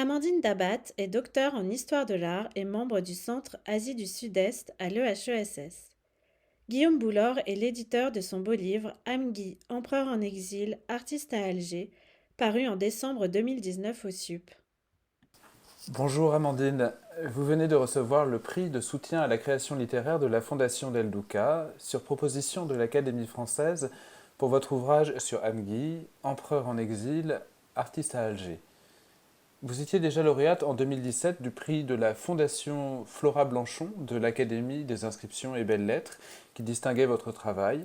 Amandine Dabat est docteure en histoire de l'art et membre du Centre Asie du Sud-Est à l'EHESS. Guillaume Boulor est l'éditeur de son beau livre Amgui, empereur en exil, artiste à Alger, paru en décembre 2019 au SUP. Bonjour Amandine, vous venez de recevoir le prix de soutien à la création littéraire de la Fondation Del Duca sur proposition de l'Académie française pour votre ouvrage sur Amgui, empereur en exil, artiste à Alger. Vous étiez déjà lauréate en 2017 du prix de la Fondation Flora Blanchon de l'Académie des inscriptions et belles-lettres qui distinguait votre travail.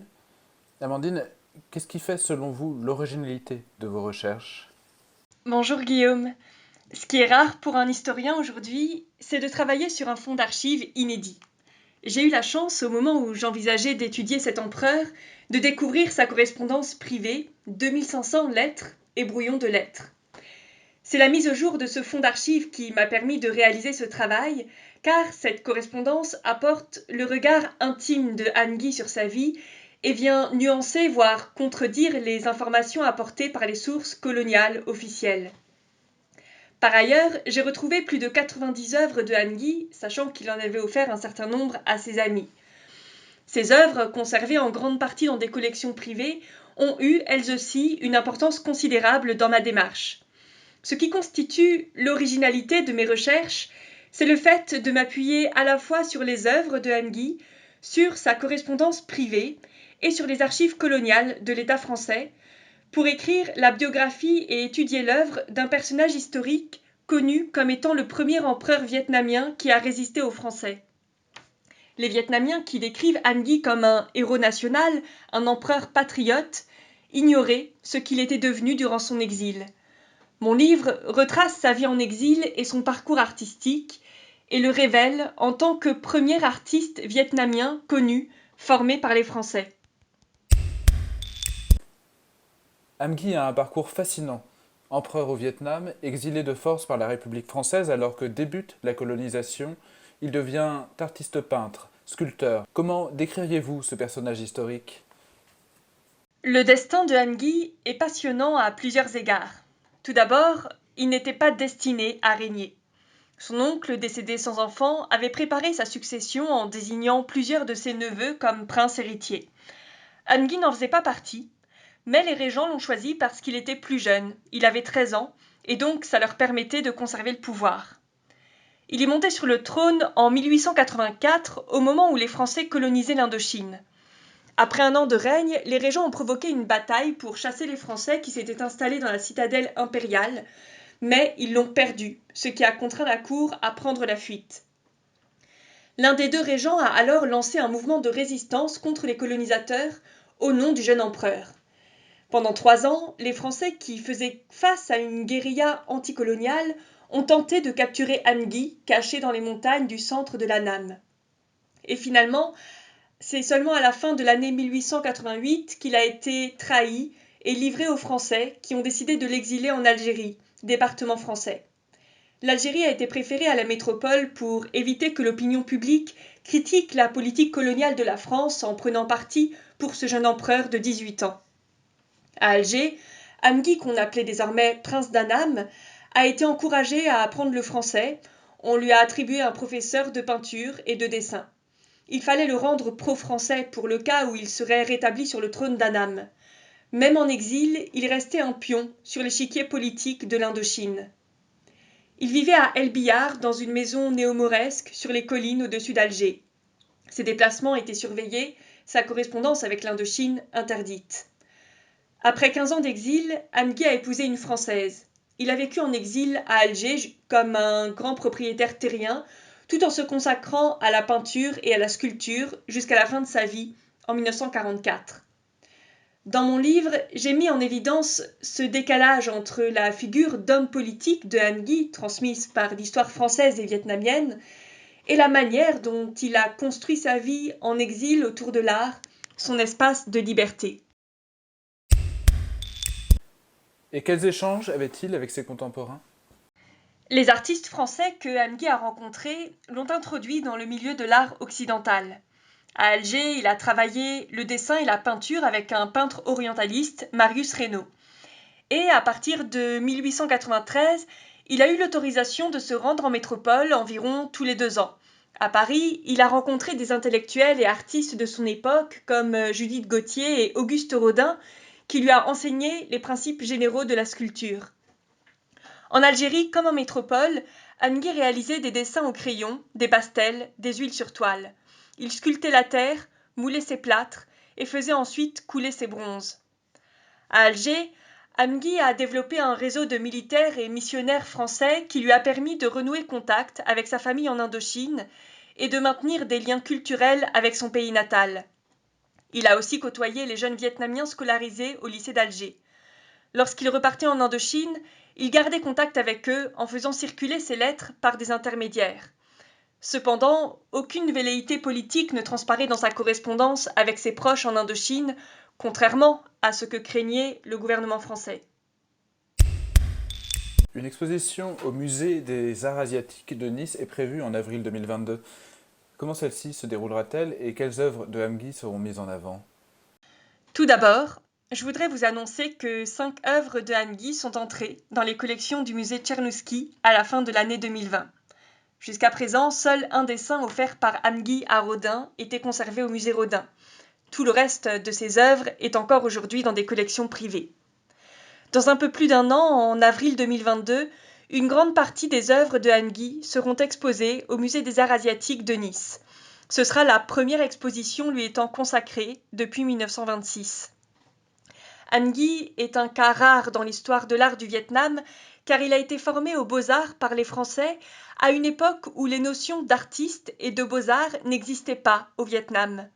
Amandine, qu'est-ce qui fait selon vous l'originalité de vos recherches? Bonjour Guillaume. Ce qui est rare pour un historien aujourd'hui, c'est de travailler sur un fonds d'archives inédit. J'ai eu la chance, au moment où j'envisageais d'étudier cet empereur, de découvrir sa correspondance privée, 2500 lettres et brouillons de lettres. C'est la mise au jour de ce fonds d'archives qui m'a permis de réaliser ce travail, car cette correspondance apporte le regard intime de Amgui sur sa vie et vient nuancer, voire contredire les informations apportées par les sources coloniales officielles. Par ailleurs, j'ai retrouvé plus de 90 œuvres de Amgui, sachant qu'il en avait offert un certain nombre à ses amis. Ces œuvres, conservées en grande partie dans des collections privées, ont eu, elles aussi, une importance considérable dans ma démarche. Ce qui constitue l'originalité de mes recherches, c'est le fait de m'appuyer à la fois sur les œuvres de Amgui, sur sa correspondance privée et sur les archives coloniales de l'État français, pour écrire la biographie et étudier l'œuvre d'un personnage historique connu comme étant le premier empereur vietnamien qui a résisté aux Français. Les Vietnamiens qui décrivent Amgui comme un héros national, un empereur patriote, ignoraient ce qu'il était devenu durant son exil. Mon livre retrace sa vie en exil et son parcours artistique et le révèle en tant que premier artiste vietnamien connu, formé par les Français. Amgui a un parcours fascinant. Empereur au Vietnam, exilé de force par la République française alors que débute la colonisation, il devient artiste peintre, sculpteur. Comment décririez-vous ce personnage historique? Le destin de Amgui est passionnant à plusieurs égards. Tout d'abord, il n'était pas destiné à régner. Son oncle, décédé sans enfant, avait préparé sa succession en désignant plusieurs de ses neveux comme princes héritiers. Amgui n'en faisait pas partie, mais les régents l'ont choisi parce qu'il était plus jeune, il avait 13 ans, et donc ça leur permettait de conserver le pouvoir. Il est monté sur le trône en 1884, au moment où les Français colonisaient l'Indochine. Après un an de règne, les régents ont provoqué une bataille pour chasser les Français qui s'étaient installés dans la citadelle impériale, mais ils l'ont perdue, ce qui a contraint la cour à prendre la fuite. L'un des deux régents a alors lancé un mouvement de résistance contre les colonisateurs au nom du jeune empereur. Pendant 3 ans, les Français qui faisaient face à une guérilla anticoloniale ont tenté de capturer Amgui, caché dans les montagnes du centre de l'Annam. Et finalement, c'est seulement à la fin de l'année 1888 qu'il a été trahi et livré aux Français qui ont décidé de l'exiler en Algérie, département français. L'Algérie a été préférée à la métropole pour éviter que l'opinion publique critique la politique coloniale de la France en prenant parti pour ce jeune empereur de 18 ans. À Alger, Amgui, qu'on appelait désormais prince d'Annam, a été encouragé à apprendre le français. On lui a attribué un professeur de peinture et de dessin. Il fallait le rendre pro-français pour le cas où il serait rétabli sur le trône d'Annam. Même en exil, il restait un pion sur l'échiquier politique de l'Indochine. Il vivait à El Biar, dans une maison néo-mauresque sur les collines au-dessus d'Alger. Ses déplacements étaient surveillés, sa correspondance avec l'Indochine interdite. Après 15 ans d'exil, Amgui a épousé une Française. Il a vécu en exil à Alger comme un grand propriétaire terrien, tout en se consacrant à la peinture et à la sculpture jusqu'à la fin de sa vie, en 1944. Dans mon livre, j'ai mis en évidence ce décalage entre la figure d'homme politique de Amgui, transmise par l'histoire française et vietnamienne, et la manière dont il a construit sa vie en exil autour de l'art, son espace de liberté. Et quels échanges avait-il avec ses contemporains? Les artistes français que Amgui a rencontrés l'ont introduit dans le milieu de l'art occidental. À Alger, il a travaillé le dessin et la peinture avec un peintre orientaliste, Marius Reynaud. Et à partir de 1893, Il a eu l'autorisation de se rendre en métropole environ tous les 2 ans. À Paris, il a rencontré des intellectuels et artistes de son époque comme Judith Gautier et Auguste Rodin, qui lui a enseigné les principes généraux de la sculpture. En Algérie comme en métropole, Amgui réalisait des dessins au crayon, des pastels, des huiles sur toile. Il sculptait la terre, moulait ses plâtres et faisait ensuite couler ses bronzes. À Alger, Amgui a développé un réseau de militaires et missionnaires français qui lui a permis de renouer contact avec sa famille en Indochine et de maintenir des liens culturels avec son pays natal. Il a aussi côtoyé les jeunes Vietnamiens scolarisés au lycée d'Alger. Lorsqu'il repartait en Indochine, il gardait contact avec eux en faisant circuler ses lettres par des intermédiaires. Cependant, aucune velléité politique ne transparaît dans sa correspondance avec ses proches en Indochine, contrairement à ce que craignait le gouvernement français. Une exposition au musée des Arts asiatiques de Nice est prévue en avril 2022. Comment celle-ci se déroulera-t-elle et quelles œuvres de Amgui seront mises en avant? Tout d'abord, je voudrais vous annoncer que 5 œuvres de Amgui sont entrées dans les collections du musée Tchernouski à la fin de l'année 2020. Jusqu'à présent, seul un dessin offert par Amgui à Rodin était conservé au musée Rodin. Tout le reste de ses œuvres est encore aujourd'hui dans des collections privées. Dans un peu plus d'1 an, en avril 2022, une grande partie des œuvres de Amgui seront exposées au musée des Arts asiatiques de Nice. Ce sera la première exposition lui étant consacrée depuis 1926. Amgui est un cas rare dans l'histoire de l'art du Vietnam car il a été formé aux beaux-arts par les Français à une époque où les notions d'artiste et de beaux-arts n'existaient pas au Vietnam.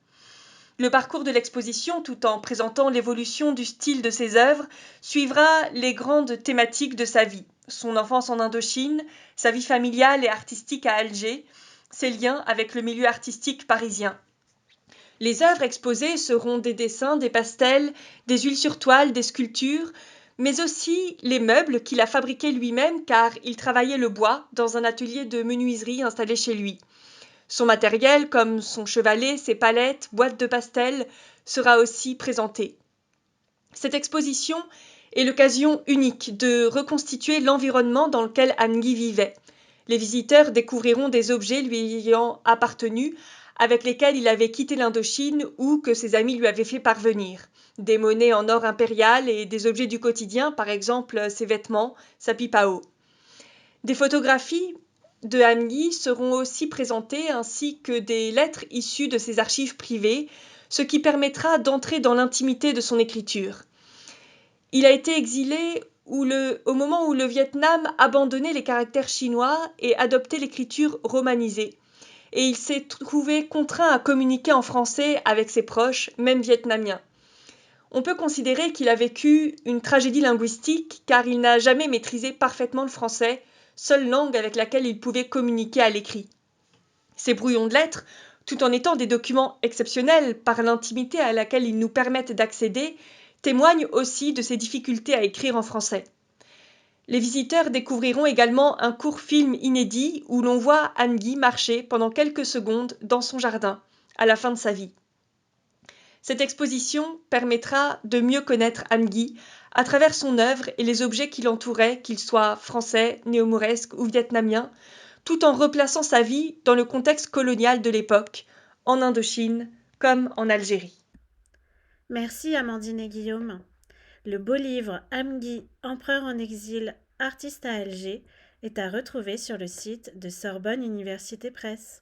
Le parcours de l'exposition, tout en présentant l'évolution du style de ses œuvres, suivra les grandes thématiques de sa vie, son enfance en Indochine, sa vie familiale et artistique à Alger, ses liens avec le milieu artistique parisien. Les œuvres exposées seront des dessins, des pastels, des huiles sur toile, des sculptures, mais aussi les meubles qu'il a fabriqués lui-même car il travaillait le bois dans un atelier de menuiserie installé chez lui. Son matériel, comme son chevalet, ses palettes, boîtes de pastels, sera aussi présenté. Cette exposition est l'occasion unique de reconstituer l'environnement dans lequel Amgui vivait. Les visiteurs découvriront des objets lui ayant appartenu, avec lesquels il avait quitté l'Indochine ou que ses amis lui avaient fait parvenir. Des monnaies en or impérial et des objets du quotidien, par exemple ses vêtements, sa pipe à eau. Des photographies de Amgui seront aussi présentées ainsi que des lettres issues de ses archives privées, ce qui permettra d'entrer dans l'intimité de son écriture. Il a été exilé au moment où le Vietnam abandonnait les caractères chinois et adoptait l'écriture romanisée. Et il s'est trouvé contraint à communiquer en français avec ses proches, même vietnamiens. On peut considérer qu'il a vécu une tragédie linguistique car il n'a jamais maîtrisé parfaitement le français, seule langue avec laquelle il pouvait communiquer à l'écrit. Ces brouillons de lettres, tout en étant des documents exceptionnels par l'intimité à laquelle ils nous permettent d'accéder, témoignent aussi de ses difficultés à écrire en français. Les visiteurs découvriront également un court film inédit où l'on voit Amgui marcher pendant quelques secondes dans son jardin, à la fin de sa vie. Cette exposition permettra de mieux connaître Amgui à travers son œuvre et les objets qui l'entouraient, qu'ils soient français, néo-mauresques ou vietnamiens, tout en replaçant sa vie dans le contexte colonial de l'époque, en Indochine comme en Algérie. Merci Amandine et Guillaume. Le beau livre Amgui, empereur en exil, artiste à Alger est à retrouver sur le site de Sorbonne Université Presse.